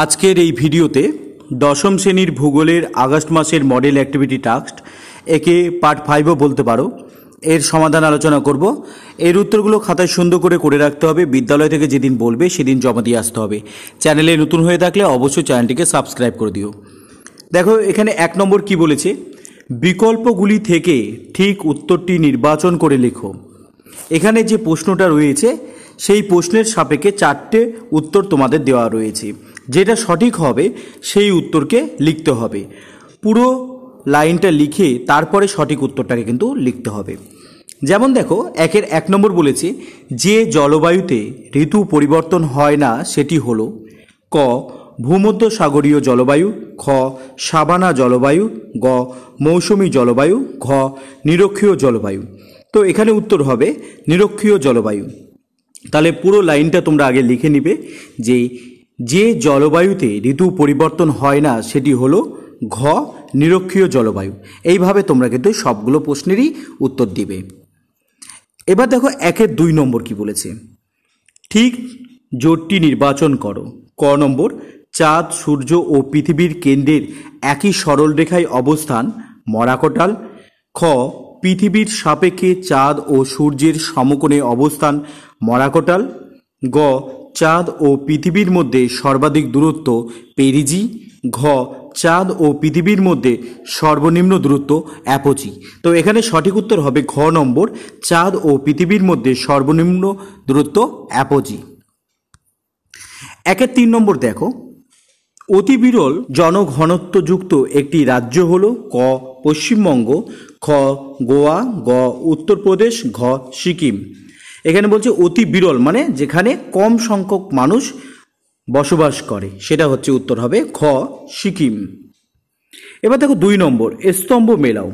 আজকের এই ভিডিওতে দশম শ্রেণীর ভূগোলের আগস্ট মাসের মডেল অ্যাক্টিভিটি টাস্ক একে পার্ট 5ও বলতে পারো, এর সমাধান আলোচনা করব। এর উত্তরগুলো খাতায় সুন্দর করে রাখতে হবে। বিদ্যালয় থেকে যেদিন বলবে সেদিন জমা দিয়ে আসতে হবে। চ্যানেলে নতুন হয়ে থাকলে অবশ্যই চ্যানেলটিকে সাবস্ক্রাইব করে দিও। দেখো এখানে 1 নম্বর কি বলেছে, বিকল্পগুলি থেকে ঠিক উত্তরটি নির্বাচন করে লেখো। এখানে যে প্রশ্নটা রয়েছে সেই প্রশ্নের সাপেক্ষে 4টে উত্তর তোমাদের দেওয়া রয়েছে, যেটা সঠিক হবে সেই উত্তরকে লিখতে হবে। পুরো লাইনটা লিখে তারপরে সঠিক উত্তরটাকে কিন্তু লিখতে হবে। যেমন দেখো 1 নম্বর বলেছে, যে জলবায়ুতে ঋতু পরিবর্তন হয় না সেটি হলো ক ভূমধ্যসাগরীয় জলবায়ু, খ সাভানা জলবায়ু, গ মৌসুমী জলবায়ু, ঘ নিরক্ষীয় জলবায়ু। তো এখানে উত্তর হবে নিরক্ষীয় জলবায়ু। তাহলে পুরো লাইনটা তোমরা আগে লিখে নিবে যে জলবায়ুতে ঋতু পরিবর্তন হয় না সেটি হলো ঘ নিরক্ষীয় জলবায়ু। এইভাবে তোমরা কিন্তু সবগুলো প্রশ্নেরই উত্তর দিবে। এবার দেখো 2 নম্বর কি বলেছে, ঠিক জোটটি নির্বাচন করো। ক নম্বর, চাঁদ সূর্য ও পৃথিবীর কেন্দ্রের একই সরলরেখায় অবস্থান মরাকোটাল। খ পৃথিবীর সাপেক্ষে চাঁদ ও সূর্যের সমকোণে অবস্থান মরাকোটাল। গ চাঁদ ও পৃথিবীর মধ্যে সর্বাধিক দূরত্ব পেরিজি। ঘ চাঁদ ও পৃথিবীর মধ্যে সর্বনিম্ন দূরত্ব অ্যাপোজি। তো এখানে সঠিক উত্তর হবে ঘ নম্বর, চাঁদ ও পৃথিবীর মধ্যে সর্বনিম্ন দূরত্ব অ্যাপোজি। 3 নম্বর দেখো, অতি বিরল জনঘনত্বযুক্ত একটি রাজ্য হলো ক পশ্চিমবঙ্গ, খ গোয়া, গ উত্তরপ্রদেশ, ঘ সিকিম। এখানে বলছে অতি বিরল মানে যেখানে কম সংখ্যক মানুষ বসবাস করে, সেটা হচ্ছে উত্তর হবে খ সিকিম। এবার দেখো 2 নম্বর, স্তম্ভ মেলাও।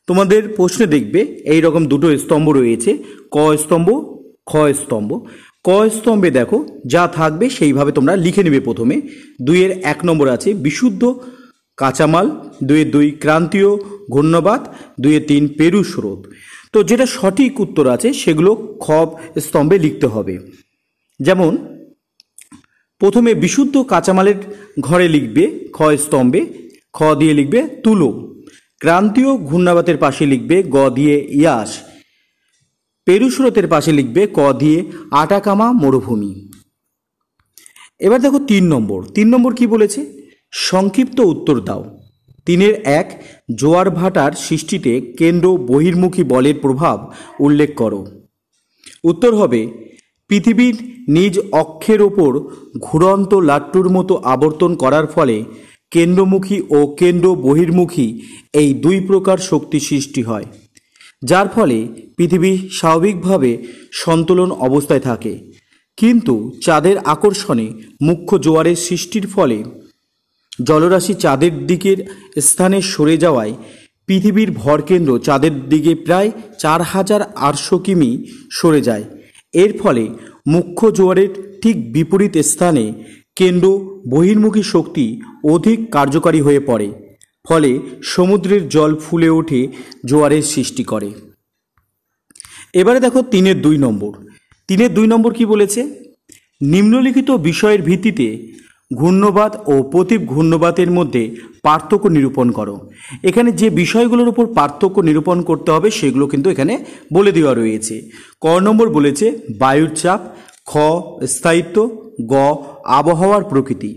তোমাদের প্রশ্নে দেখবে এই রকম দুটো স্তম্ভ রয়েছে, ক স্তম্ভ, খ স্তম্ভ। ক স্তম্ভে দেখো যা থাকবে সেইভাবে তোমরা লিখে নেবে। প্রথমে 2 নম্বর আছে বিশুদ্ধ কাঁচামাল, 2 ক্রান্তীয় ঘূর্ণবাত, 3 পেরু স্রোত। তো যেটা সঠিক উত্তর আছে সেগুলো খ স্তম্ভে লিখতে হবে। যেমন প্রথমে বিশুদ্ধ কাঁচামালের ঘরে লিখবে খ স্তম্ভে, খ দিয়ে লিখবে তুলো। ক্রান্তীয় ঘূর্ণাবাতের পাশে লিখবে গ দিয়ে ইয়াস। পেরু স্রোতের পাশে লিখবে ক দিয়ে আটাকামা মরুভূমি। এবার দেখো 3 নম্বর কি বলেছে, সংক্ষিপ্ত উত্তর দাও। 3 জোয়ার ভাটার সৃষ্টিতে কেন্দ্র বহির্মুখী বলের প্রভাব উল্লেখ করো। উত্তর হবে পৃথিবীর নিজ অক্ষের ওপর ঘুরন্ত লাট্টুর মতো আবর্তন করার ফলে কেন্দ্রমুখী ও কেন্দ্র বহির্মুখী এই 2 প্রকার শক্তি সৃষ্টি হয়, যার ফলে পৃথিবী স্বাভাবিকভাবে সন্তুলন অবস্থায় থাকে। কিন্তু চাঁদের আকর্ষণে মুখ্য জোয়ারের সৃষ্টির ফলে জলরাশি চাঁদের দিকের স্থানে সরে যাওয়ায় পৃথিবীর ভরকেন্দ্র চাঁদের দিকে প্রায় 4800 কিমি সরে যায়। এর ফলে মুখ্য জোয়ারের ঠিক বিপরীত স্থানে কেন্দ্র বহির্মুখী শক্তি অধিক কার্যকারী হয়ে পড়ে, ফলে সমুদ্রের জল ফুলে ওঠে, জোয়ারের সৃষ্টি করে। এবারে দেখো 2 নম্বর কি বলেছে, নিম্নলিখিত বিষয়ের ভিত্তিতে ঘূর্ণবাত ও প্রতীপ ঘূর্ণবাতের মধ্যে পার্থক্য নিরূপণ করো। এখানে যে বিষয়গুলোর উপর পার্থক্য নিরূপণ করতে হবে সেগুলো কিন্তু এখানে বলে দেওয়া রয়েছে। ক নম্বর বলেছে বায়ুর চাপ, খ স্থায়িত্ব, গ আবহাওয়ার প্রকৃতি।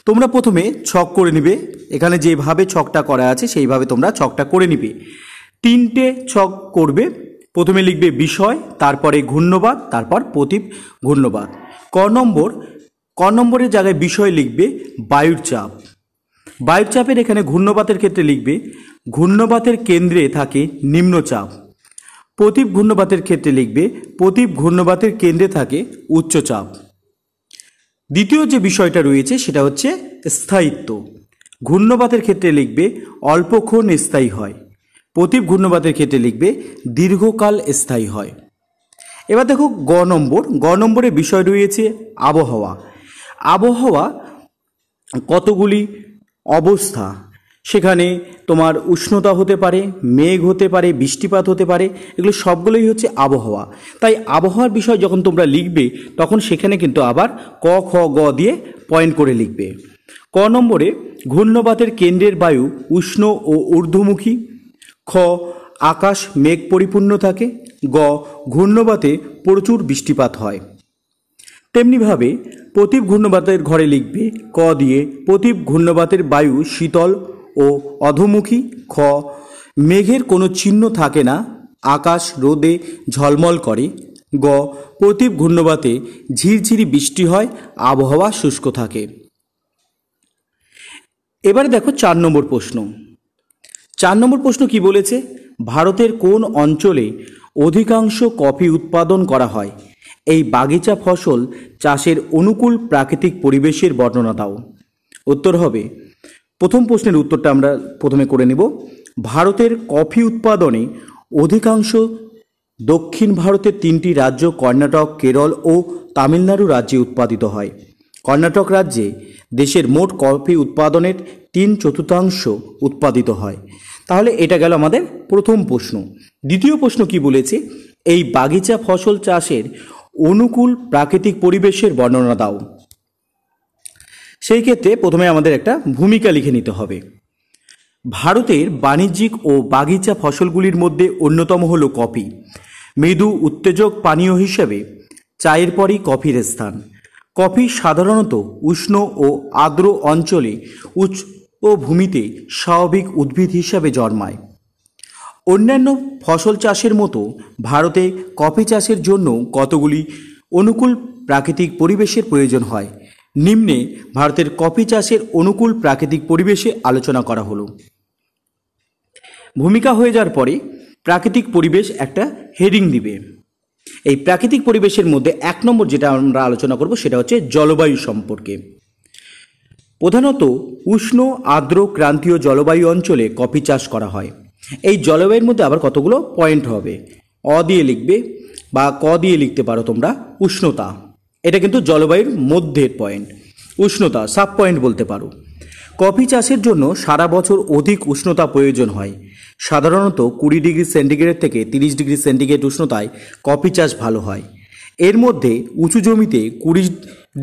তোমরা প্রথমে ছক করে নিবে, এখানে যেভাবে ছকটা করা আছে সেইভাবে তোমরা ছকটা করে নিবে। 3টে ছক করবে, প্রথমে লিখবে বিষয়, তারপরে ঘূর্ণবাত, তারপর প্রতীপ ঘূর্ণবাত। ক নম্বরের জায়গায় বিষয় লিখবে বায়ুর চাপ। বায়ুর চাপের এখানে ঘূর্ণবাতের ক্ষেত্রে লিখবে ঘূর্ণবাতের কেন্দ্রে থাকে নিম্নচাপ। প্রতীপ ঘূর্ণবাতের ক্ষেত্রে লিখবে প্রতীপ ঘূর্ণবাতের কেন্দ্রে থাকে উচ্চচাপ। দ্বিতীয় যে বিষয়টা রয়েছে সেটা হচ্ছে স্থায়িত্ব। ঘূর্ণবাতের ক্ষেত্রে লিখবে অল্পক্ষণ স্থায়ী হয়। প্রতীপ ঘূর্ণবাতের ক্ষেত্রে লিখবে দীর্ঘকাল স্থায়ী হয়। এবার দেখো গ নম্বরে বিষয় রয়েছে আবহাওয়া। আবহাওয়া কতগুলি অবস্থা, সেখানে তোমার উষ্ণতা হতে পারে, মেঘ হতে পারে, বৃষ্টিপাত হতে পারে, এগুলো সবগুলোই হচ্ছে আবহাওয়া। তাই আবহাওয়ার বিষয় যখন তোমরা লিখবে তখন সেখানে কিন্তু আবার ক খ গ দিয়ে পয়েন্ট করে লিখবে। ক নম্বরে ঘূর্ণবাতের কেন্দ্রের বায়ু উষ্ণ ও ঊর্ধ্বমুখী। খ আকাশ মেঘ পরিপূর্ণ থাকে। গ ঘূর্ণবাতে প্রচুর বৃষ্টিপাত হয়। তেমনিভাবে প্রতীপ ঘূর্ণবাতের ঘরে লিখবে ক দিয়ে প্রতীপ ঘূর্ণবাতের বায়ু শীতল ও অধোমুখী। খ মেঘের কোনো চিহ্ন থাকে না, আকাশ রোদে ঝলমল করে। গ প্রতীপ ঘূর্ণবাতে ঝিরঝিরি বৃষ্টি হয়, আবহাওয়া শুষ্ক থাকে। এবারে দেখো 4 নম্বর প্রশ্ন। 4 নম্বর প্রশ্ন কি বলেছে? ভারতের কোন অঞ্চলে অধিকাংশ কফি উৎপাদন করা হয়? এই বাগিচা ফসল চাষের অনুকূল প্রাকৃতিক পরিবেশের বর্ণনা দাও। উত্তর হবে, প্রথম প্রশ্নের উত্তরটা আমরা প্রথমে করে নেব। ভারতের কফি উৎপাদনে অধিকাংশ দক্ষিণ ভারতের 3টি রাজ্য কর্ণাটক, কেরল ও তামিলনাড়ু রাজ্যে উৎপাদিত হয়। কর্ণাটক রাজ্যে দেশের মোট কফি উৎপাদনের 3/4 উৎপাদিত হয়। তাহলে এটা গেল আমাদের প্রথম প্রশ্ন। দ্বিতীয় প্রশ্ন কি বলেছে? এই বাগিচা ফসল চাষের অনুকূল প্রাকৃতিক পরিবেশের বর্ণনা দাও। সেই ক্ষেত্রে প্রথমে আমাদের একটা ভূমিকা লিখে নিতে হবে। ভারতের বাণিজ্যিক ও বাগিচা ফসলগুলির মধ্যে অন্যতম হল কফি। মৃদু উত্তেজক পানীয় হিসেবে চায়ের পরই কফির স্থান। কফি সাধারণত উষ্ণ ও আর্দ্র অঞ্চলে উচ্চ ভূমিতে স্বাভাবিক উদ্ভিদ হিসাবে জন্মায়। অন্যান্য ফসল চাষের মতো ভারতে কফি চাষের জন্য কতগুলি অনুকূল প্রাকৃতিক পরিবেশের প্রয়োজন হয়। নিম্নে ভারতের কফি চাষের অনুকূল প্রাকৃতিক পরিবেশে আলোচনা করা হলো। ভূমিকা হয়ে যাওয়ার পরে প্রাকৃতিক পরিবেশ একটা হেডিং দিবে। এই প্রাকৃতিক পরিবেশের মধ্যে 1 নম্বর যেটা আমরা আলোচনা করব সেটা হচ্ছে জলবায়ু সম্পর্কে। প্রধানত উষ্ণ আর্দ্র ক্রান্তীয় জলবায়ু অঞ্চলে কফি চাষ করা হয়। এই জলবায়ুর মধ্যে আবার কতগুলো পয়েন্ট হবে, অ দিয়ে লিখবে বা ক দিয়ে লিখতে পারো তোমরা। উষ্ণতা, এটা কিন্তু জলবায়ুর মধ্যের পয়েন্ট। উষ্ণতা সাব পয়েন্ট বলতে পারো। কফি চাষের জন্য সারা বছর অধিক উষ্ণতা প্রয়োজন হয়। সাধারণত 20 ডিগ্রি সেন্টিগ্রেড থেকে 30 ডিগ্রি সেন্টিগ্রেড উষ্ণতায় কফি চাষ ভালো হয়। এর মধ্যে উঁচু জমিতে 20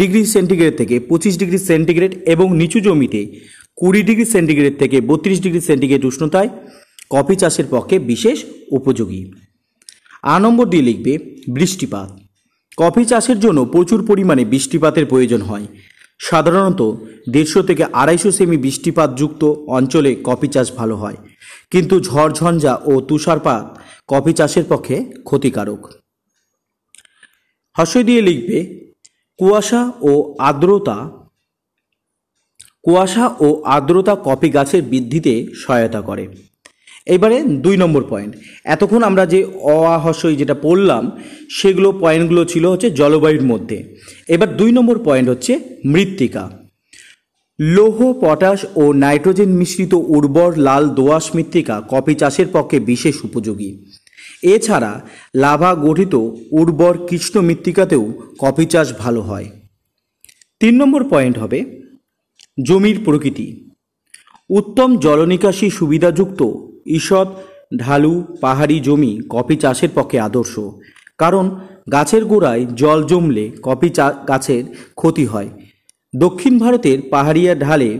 ডিগ্রি সেন্টিগ্রেড থেকে 25 ডিগ্রি সেন্টিগ্রেড এবং নিচু জমিতে 20 ডিগ্রি সেন্টিগ্রেড থেকে 32 ডিগ্রি সেন্টিগ্রেড উষ্ণতায় কফি চাষের পক্ষে বিশেষ উপযোগী। আ নম্বর দিয়ে লিখবে বৃষ্টিপাত। কফি চাষের জন্য প্রচুর পরিমাণে বৃষ্টিপাতের প্রয়োজন হয়। সাধারণত 150 থেকে 250 সেমি বৃষ্টিপাতযুক্ত অঞ্চলে কফি চাষ ভালো হয়, কিন্তু ঝড়ঝঞ্ঝা ও তুষারপাত কফি চাষের পক্ষে ক্ষতিকারক। হ্রস্ব দিয়ে লিখবে কুয়াশা ও আর্দ্রতা কফি গাছের বৃদ্ধিতে সহায়তা করে। এবারে 2 নম্বর পয়েন্ট। এতক্ষণ আমরা যে অ আ হ্রস্বই যেটা পড়লাম সেগুলো পয়েন্টগুলো ছিল হচ্ছে জলবায়ুর মধ্যে। এবার 2 নম্বর পয়েন্ট হচ্ছে মৃত্তিকা। লৌহ, পটাশ ও নাইট্রোজেন মিশ্রিত উর্বর লাল দোআঁশ মৃত্তিকা কফি চাষের পক্ষে বিশেষ উপযোগী। এছাড়া লাভা গঠিত উর্বর কৃষ্ণ মৃত্তিকাতেও কফি চাষ ভালো হয়। 3 নম্বর পয়েন্ট হবে জমির প্রকৃতি। উত্তম জলনিকাশি সুবিধাযুক্ত ঈষৎ ঢালু পাহাড়ি জমি কফি চাষের পক্ষে আদর্শ, কারণ গাছের গোড়ায় জল জমলে কফি গাছের ক্ষতি হয়। দক্ষিণ ভারতের পাহাড়িয়া ঢালে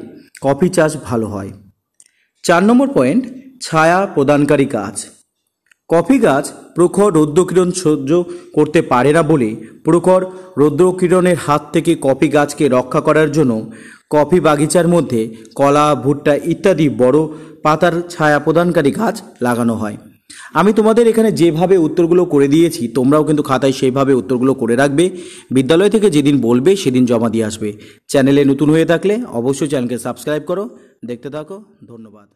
কফি চাষ ভালো হয়। 4 নম্বর পয়েন্ট ছায়া প্রদানকারী গাছ। কফি গাছ প্রখর রৌদ্রকিরণ সহ্য করতে পারে না বলে প্রখর রৌদ্রকিরণের হাত থেকে কফি গাছকে রক্ষা করার জন্য কফি বাগিচার মধ্যে কলা, ভুট্টা ইত্যাদি বড় পাতার ছায়া প্রদানকারী গাছ লাগানো হয়। আমি তোমাদের এখানে যেভাবে উত্তরগুলো করে দিয়েছি তোমরাও কিন্তু খাতায় সেইভাবে উত্তরগুলো করে রাখবে। বিদ্যালয় থেকে যেদিন বলবে সেদিন জমা দিয়ে আসবে। চ্যানেলে নতুন হয়ে থাকলে অবশ্যই চ্যানেলকে সাবস্ক্রাইব করো। দেখতে থাকো। ধন্যবাদ।